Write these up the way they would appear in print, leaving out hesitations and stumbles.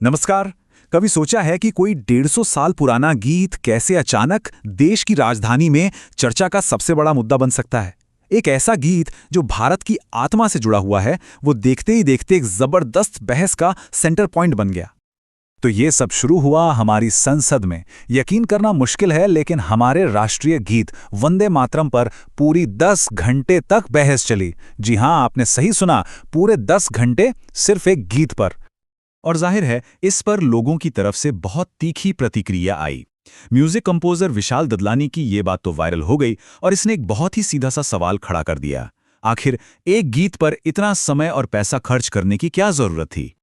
नमस्कार। कभी सोचा है कि कोई 150 साल पुराना गीत कैसे अचानक देश की राजधानी में चर्चा का सबसे बड़ा मुद्दा बन सकता है? एक ऐसा गीत जो भारत की आत्मा से जुड़ा हुआ है, वो देखते ही देखते एक जबरदस्त बहस का सेंटर पॉइंट बन गया। तो ये सब शुरू हुआ हमारी संसद में। यकीन करना मुश्किल है, लेकिन हमारे राष्ट्रीय गीत वंदे मातरम पर पूरी 10 घंटे तक बहस चली। जी हां, आपने सही सुना, पूरे 10 घंटे सिर्फ एक गीत पर। और जाहिर है, इस पर लोगों की तरफ से बहुत तीखी प्रतिक्रिया आई। म्यूजिक कंपोजर विशाल ददलानी की ये बात तो वायरल हो गई और इसने एक बहुत ही सीधा सा सवाल खड़ा कर दिया। आखिर एक गीत पर इतना समय और पैसा खर्च करने की क्या जरूरत थी?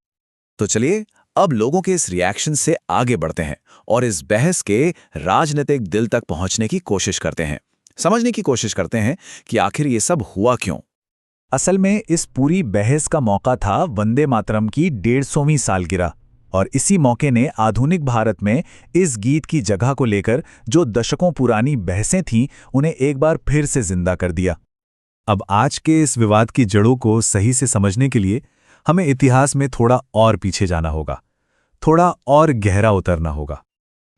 तो चलिए अब लोगों के इस रिएक्शन से आगे बढ़ते हैं और इस बहस के राजनीतिक दिल तक पहुंचने की कोशिश करते हैं, समझने की कोशिश करते हैं कि आखिर ये सब हुआ क्यों। असल में इस पूरी बहस का मौका था वंदे मातरम की 150वीं सालगिरह, और इसी मौके ने आधुनिक भारत में इस गीत की जगह को लेकर जो दशकों पुरानी बहसें थीं, उन्हें एक बार फिर से जिंदा कर दिया। अब आज के इस विवाद की जड़ों को सही से समझने के लिए हमें इतिहास में थोड़ा और पीछे जाना होगा, थोड़ा और गहरा उतरना होगा।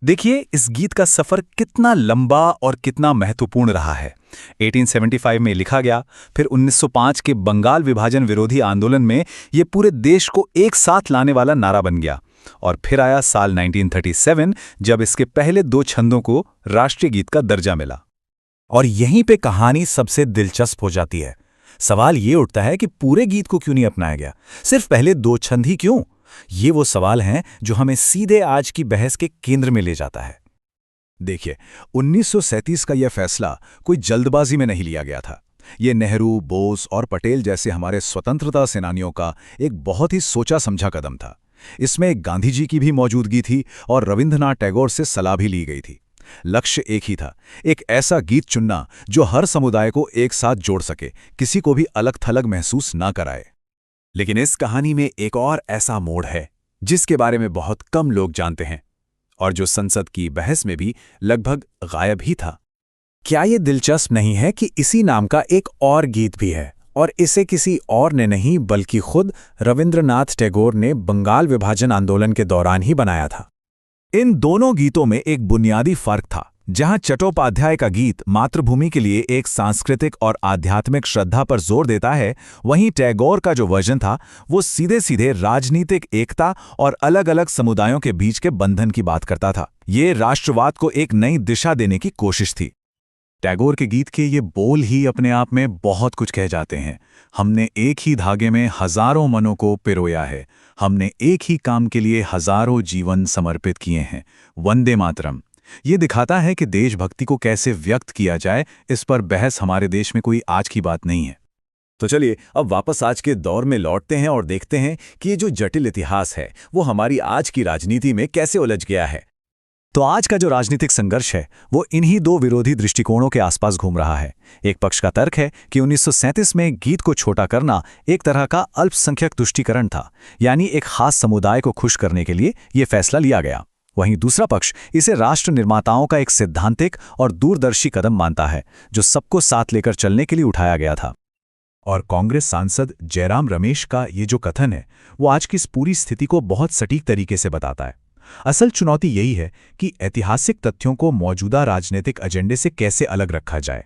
देखिए, इस गीत का सफर कितना लंबा और कितना महत्वपूर्ण रहा है। 1875 में लिखा गया, फिर 1905 के बंगाल विभाजन विरोधी आंदोलन में ये पूरे देश को एक साथ लाने वाला नारा बन गया, और फिर आया साल 1937 जब इसके पहले 2 छंदों को राष्ट्रीय गीत का दर्जा मिला। और यहीं पे कहानी सबसे दिलचस्प हो जाती है। सवाल ये उठता है कि पूरे गीत को क्यों नहीं अपनाया गया, सिर्फ पहले 2 छंद ही क्यों? ये वो सवाल हैं जो हमें सीधे आज की बहस के केंद्र में ले जाता है। देखिए, 1937 का यह फैसला कोई जल्दबाजी में नहीं लिया गया था। ये नेहरू, बोस और पटेल जैसे हमारे स्वतंत्रता सेनानियों का एक बहुत ही सोचा समझा कदम था। इसमें गांधी जी की भी मौजूदगी थी और रविंद्रनाथ टैगोर से सलाह भी ली गई थी। लक्ष्य एक ही था, एक ऐसा गीत चुनना जो हर समुदाय को एक साथ जोड़ सके, किसी को भी अलग थलग महसूस ना कराए। लेकिन इस कहानी में एक और ऐसा मोड़ है जिसके बारे में बहुत कम लोग जानते हैं, और जो संसद की बहस में भी लगभग गायब ही था। क्या ये दिलचस्प नहीं है कि इसी नाम का एक और गीत भी है, और इसे किसी और ने नहीं बल्कि खुद रविंद्रनाथ टैगोर ने बंगाल विभाजन आंदोलन के दौरान ही बनाया था। इन दोनों गीतों में एक बुनियादी फर्क था। जहां चट्टोपाध्याय का गीत मातृभूमि के लिए एक सांस्कृतिक और आध्यात्मिक श्रद्धा पर जोर देता है, वहीं टैगोर का जो वर्जन था वो सीधे सीधे राजनीतिक एकता और अलग अलग समुदायों के बीच के बंधन की बात करता था। ये राष्ट्रवाद को एक नई दिशा देने की कोशिश थी। टैगोर के गीत के ये बोल ही अपने आप में बहुत कुछ कह जाते हैं। हमने एक ही धागे में हजारों मनों को पिरोया है, हमने एक ही काम के लिए हजारों जीवन समर्पित किए हैं, वंदे मातरम। ये दिखाता है कि देशभक्ति को कैसे व्यक्त किया जाए, इस पर बहस हमारे देश में कोई आज की बात नहीं है। तो चलिए अब वापस आज के दौर में लौटते हैं और देखते हैं कि ये जो जटिल इतिहास है वो हमारी आज की राजनीति में कैसे उलझ गया है। तो आज का जो राजनीतिक संघर्ष है वो इन्हीं 2 विरोधी दृष्टिकोणों के आसपास घूम रहा है। एक पक्ष का तर्क है कि 1937 में गीत को छोटा करना एक तरह का अल्पसंख्यक तुष्टीकरण था, यानी एक खास समुदाय को खुश करने के लिए यह फैसला लिया गया। वहीं दूसरा पक्ष इसे राष्ट्र निर्माताओं का एक सैद्धांतिक और दूरदर्शी कदम मानता है, जो सबको साथ लेकर चलने के लिए उठाया गया था। और कांग्रेस सांसद जयराम रमेश का ये जो कथन है वो आज की इस पूरी स्थिति को बहुत सटीक तरीके से बताता है। असल चुनौती यही है कि ऐतिहासिक तथ्यों को मौजूदा राजनीतिक एजेंडे से कैसे अलग रखा जाए।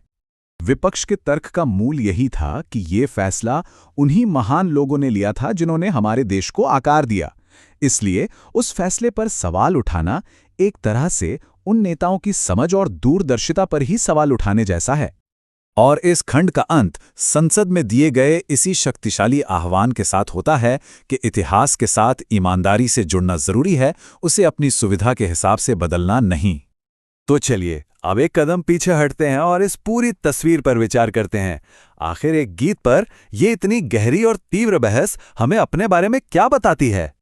विपक्ष के तर्क का मूल यही था कि ये फैसला उन्हीं महान लोगों ने लिया था जिन्होंने हमारे देश को आकार दिया, इसलिए उस फैसले पर सवाल उठाना एक तरह से उन नेताओं की समझ और दूरदर्शिता पर ही सवाल उठाने जैसा है। और इस खंड का अंत संसद में दिए गए इसी शक्तिशाली आह्वान के साथ होता है कि इतिहास के साथ ईमानदारी से जुड़ना जरूरी है, उसे अपनी सुविधा के हिसाब से बदलना नहीं। तो चलिए अब एक कदम पीछे हटते हैं और इस पूरी तस्वीर पर विचार करते हैं। आखिर एक गीत पर यह इतनी गहरी और तीव्र बहस हमें अपने बारे में क्या बताती है?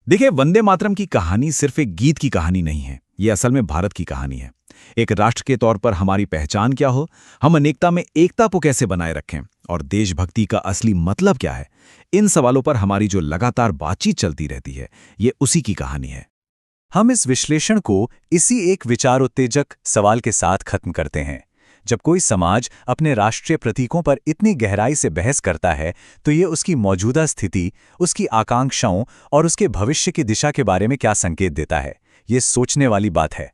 देखिए, वंदे मातरम की कहानी सिर्फ एक गीत की कहानी नहीं है, ये असल में भारत की कहानी है। एक राष्ट्र के तौर पर हमारी पहचान क्या हो, हम अनेकता में एकता को कैसे बनाए रखें, और देशभक्ति का असली मतलब क्या है, इन सवालों पर हमारी जो लगातार बातचीत चलती रहती है, ये उसी की कहानी है। हम इस विश्लेषण को इसी एक विचार उत्तेजक सवाल के साथ खत्म करते हैं। जब कोई समाज अपने राष्ट्रीय प्रतीकों पर इतनी गहराई से बहस करता है तो ये उसकी मौजूदा स्थिति, उसकी आकांक्षाओं और उसके भविष्य की दिशा के बारे में क्या संकेत देता है? ये सोचने वाली बात है।